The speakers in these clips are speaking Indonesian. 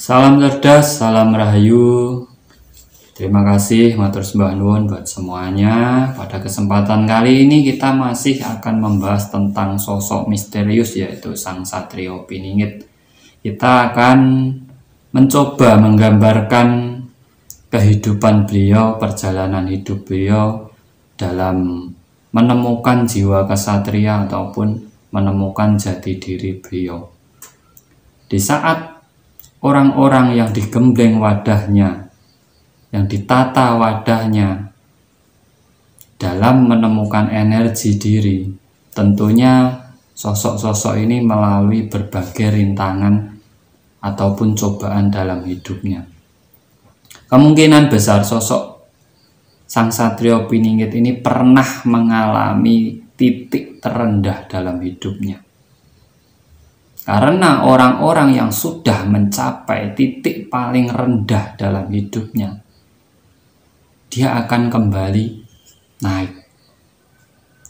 Salam cerdas, salam rahayu. Terima kasih matur sembah nuwun buat semuanya. Pada kesempatan kali ini kita masih akan membahas tentang sosok misterius yaitu Sang Satrio Piningit. Kita akan mencoba menggambarkan kehidupan beliau, perjalanan hidup beliau dalam menemukan jiwa kesatria ataupun menemukan jati diri beliau. Di saat orang-orang yang digembleng wadahnya, yang ditata wadahnya dalam menemukan energi diri, tentunya sosok-sosok ini melalui berbagai rintangan ataupun cobaan dalam hidupnya. Kemungkinan besar sosok Sang Satrio Piningit ini pernah mengalami titik terendah dalam hidupnya. Karena orang-orang yang sudah mencapai titik paling rendah dalam hidupnya, dia akan kembali naik.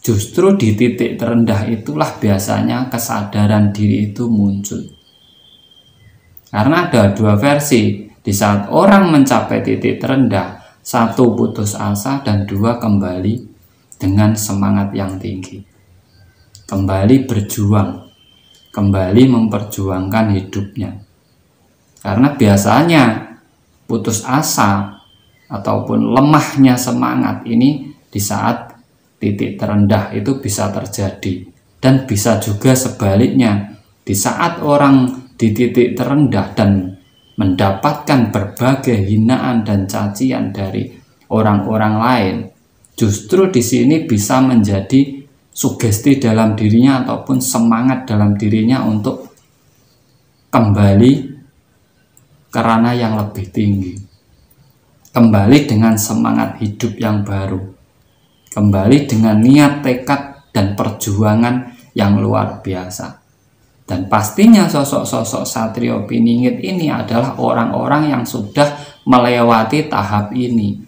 Justru di titik terendah itulah biasanya kesadaran diri itu muncul. Karena ada dua versi. Di saat orang mencapai titik terendah, satu putus asa dan dua kembali dengan semangat yang tinggi. Kembali berjuang, kembali memperjuangkan hidupnya. Karena biasanya putus asa ataupun lemahnya semangat ini di saat titik terendah itu bisa terjadi. Dan bisa juga sebaliknya, di saat orang di titik terendah dan mendapatkan berbagai hinaan dan cacian dari orang-orang lain, justru di sini bisa menjadi sugesti dalam dirinya ataupun semangat dalam dirinya untuk kembali ke ranah yang lebih tinggi, kembali dengan semangat hidup yang baru, kembali dengan niat, tekad, dan perjuangan yang luar biasa. Dan pastinya sosok-sosok Satrio Piningit ini adalah orang-orang yang sudah melewati tahap ini,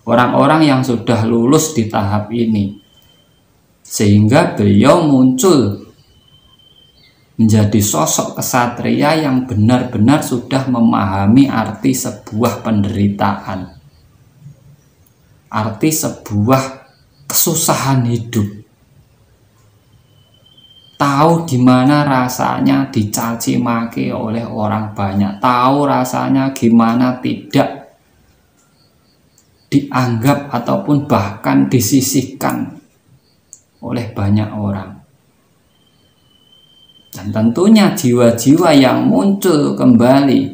orang-orang yang sudah lulus di tahap ini, sehingga beliau muncul menjadi sosok kesatria yang benar-benar sudah memahami arti sebuah penderitaan, arti sebuah kesusahan hidup. Tahu gimana rasanya dicaci maki oleh orang banyak, tahu rasanya gimana tidak dianggap ataupun bahkan disisihkan oleh banyak orang. Dan tentunya jiwa-jiwa yang muncul kembali,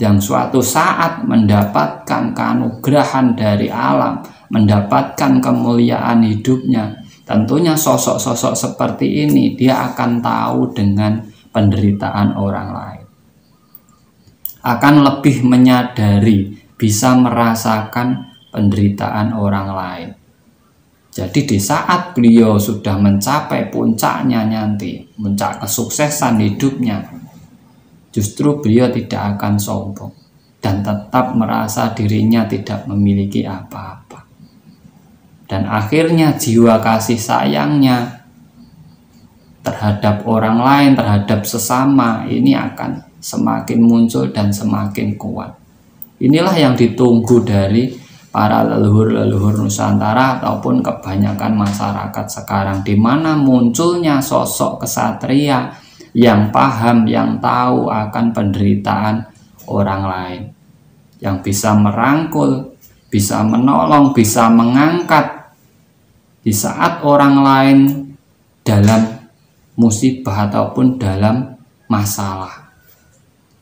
yang suatu saat mendapatkan keanugerahan dari alam, mendapatkan kemuliaan hidupnya, tentunya sosok-sosok seperti ini dia akan tahu dengan penderitaan orang lain, akan lebih menyadari, bisa merasakan penderitaan orang lain. Jadi di saat beliau sudah mencapai puncaknya nanti, puncak kesuksesan hidupnya, justru beliau tidak akan sombong dan tetap merasa dirinya tidak memiliki apa-apa. Dan akhirnya jiwa kasih sayangnya terhadap orang lain, terhadap sesama ini akan semakin muncul dan semakin kuat. Inilah yang ditunggu dari para leluhur-leluhur Nusantara ataupun kebanyakan masyarakat sekarang, di mana munculnya sosok kesatria yang paham, yang tahu akan penderitaan orang lain, yang bisa merangkul, bisa menolong, bisa mengangkat di saat orang lain dalam musibah ataupun dalam masalah.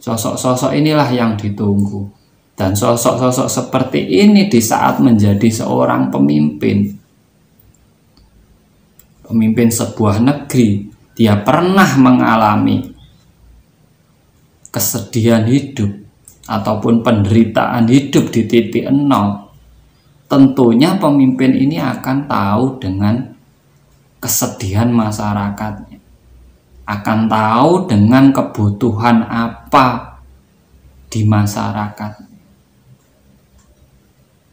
Sosok-sosok inilah yang ditunggu. Dan sosok-sosok seperti ini di saat menjadi seorang pemimpin, pemimpin sebuah negeri, dia pernah mengalami kesedihan hidup ataupun penderitaan hidup di titik nol. Tentunya pemimpin ini akan tahu dengan kesedihan masyarakatnya, akan tahu dengan kebutuhan apa di masyarakat,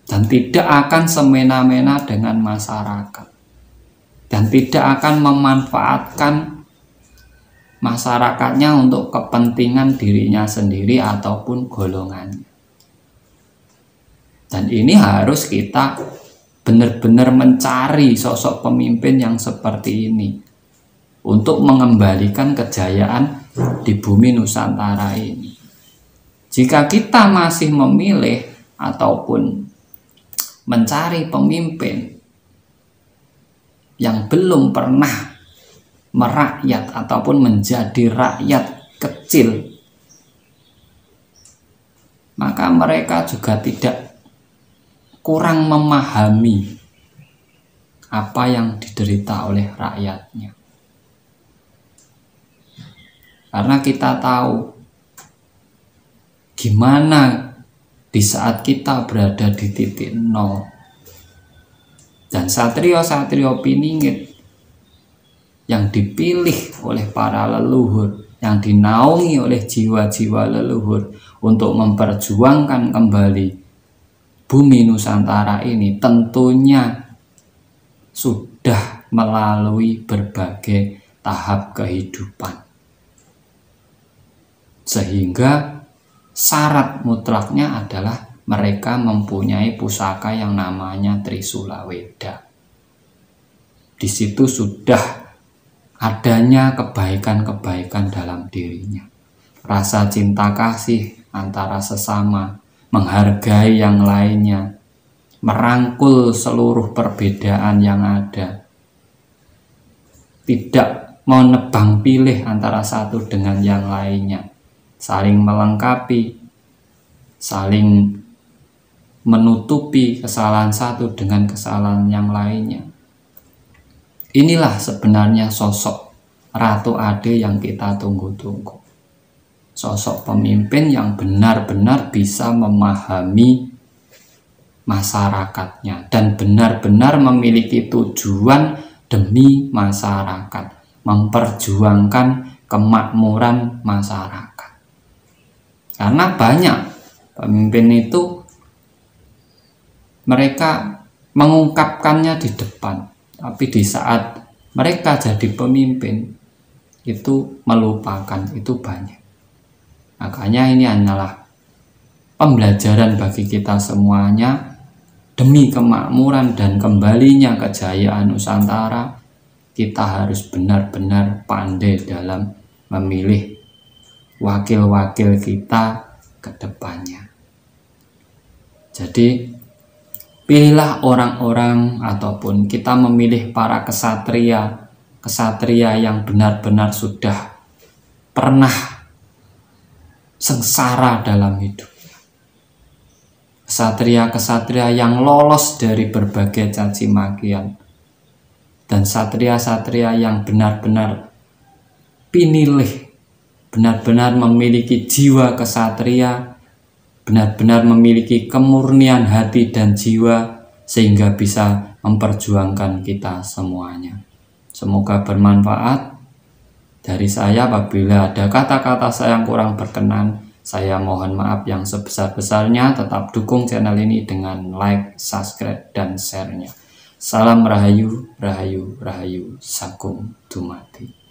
dan tidak akan semena-mena dengan masyarakat, dan tidak akan memanfaatkan masyarakatnya untuk kepentingan dirinya sendiri ataupun golongannya. Dan ini harus kita benar-benar mencari sosok pemimpin yang seperti ini untuk mengembalikan kejayaan di bumi Nusantara ini. Jika kita masih memilih ataupun mencari pemimpin yang belum pernah merakyat ataupun menjadi rakyat kecil, maka mereka juga tidak kurang memahami apa yang diderita oleh rakyatnya. Karena kita tahu gimana di saat kita berada di titik nol dan satrio-satrio piningit yang dipilih oleh para leluhur, yang dinaungi oleh jiwa-jiwa leluhur untuk memperjuangkan kembali bumi Nusantara ini, tentunya sudah melalui berbagai tahap kehidupan, sehingga syarat mutlaknya adalah mereka mempunyai pusaka yang namanya Trisula Weda. Di situ sudah adanya kebaikan-kebaikan dalam dirinya, rasa cinta kasih antara sesama, menghargai yang lainnya, merangkul seluruh perbedaan yang ada, tidak menebang pilih antara satu dengan yang lainnya, saling melengkapi, saling menutupi kesalahan satu dengan kesalahan yang lainnya. Inilah sebenarnya sosok Ratu Ade yang kita tunggu-tunggu. Sosok pemimpin yang benar-benar bisa memahami masyarakatnya dan benar-benar memiliki tujuan demi masyarakat, memperjuangkan kemakmuran masyarakat. Karena banyak pemimpin itu mereka mengungkapkannya di depan, tapi di saat mereka jadi pemimpin itu melupakan itu banyak. Makanya ini hanyalah pembelajaran bagi kita semuanya. Demi kemakmuran dan kembalinya kejayaan Nusantara, kita harus benar-benar pandai dalam memilih wakil-wakil kita ke depannya. Jadi pilihlah orang-orang ataupun kita memilih para kesatria yang benar-benar sudah pernah sengsara dalam hidupnya. Kesatria-kesatria yang lolos dari berbagai caci makian, dan satria-satria yang benar-benar pinilih, benar-benar memiliki jiwa kesatria, benar-benar memiliki kemurnian hati dan jiwa, sehingga bisa memperjuangkan kita semuanya. Semoga bermanfaat. Dari saya, apabila ada kata-kata saya yang kurang berkenan, saya mohon maaf yang sebesar-besarnya. Tetap dukung channel ini dengan like, subscribe, dan share-nya. Salam Rahayu, Rahayu, Rahayu, Sakum Dumadi.